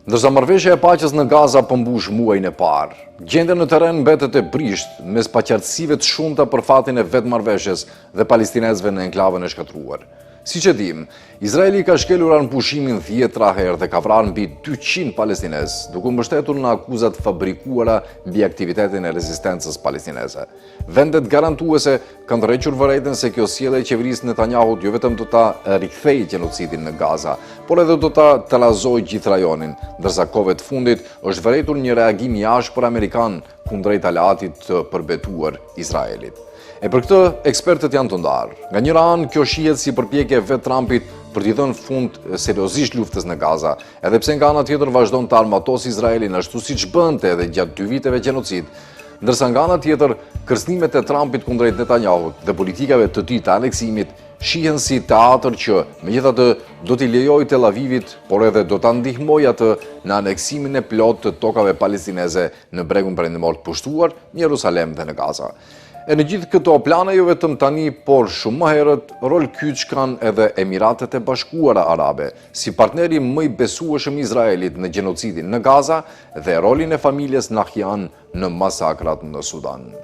Ndërsa marrëveshja e paqes në Gaza po mbush muajin e parë, gjendja në terren mbetet e prisht mes paqartësive të shumta për fatin e vetë marrëveshjes dhe palestinezëve në enklavën e shkatruar. Siç e dim, Izraeli ka shkelur pushimin 10 herë dhe ka vrarë mbi 200 palestinezë, duke mbështetur në akuzat fabrikuara mbi aktivitetin e rezistencës palestineze. Vendet garantuese kanë rrequr vërejtën se kjo sjellje e qeverisë Netanyahut jo vetëm do ta rikthejë gjenocidin në Gaza, por edhe do ta tallazojë gjithë rajonin, ndërsa kohëve të fundit është vërejtur një reagim i ashpër amerikan kundrejt aleatit të përbetuar Izraelit. E për këtë, ekspertët janë të ndarë. Nga njëra anë, kjo shihet si përpjekje vetë Trumpit për t'i dhënë fund seriozisht luftës në Gaza, edhe pse nga ana tjetër vazhdon të armatosë Izraelin ashtu siç bënte edhe gjatë 2 viteve gjenocid, ndërsa nga ana tjetër kërcënimet e Trumpit kundrejt Netanyahut dhe politikave të tij të aneksimit shihen si teatër që megjithatë do t'i lejojë Tel Avivit, por edhe do ta ndihmojë atë në aneksimin e plotë të tokave palestineze në bregun perëndimor të pushtuar, në Jerusalem dhe në Gaza. E në gjithë këto plane jo vetëm tani, por shumë më herët, rol kyç kanë edhe Emiratet e Bashkuara Arabe, si partneri më i besueshëm i Izraelit në gjenocidin në Gaza dhe rolin e familjes Nahyan në masakrat në Sudan.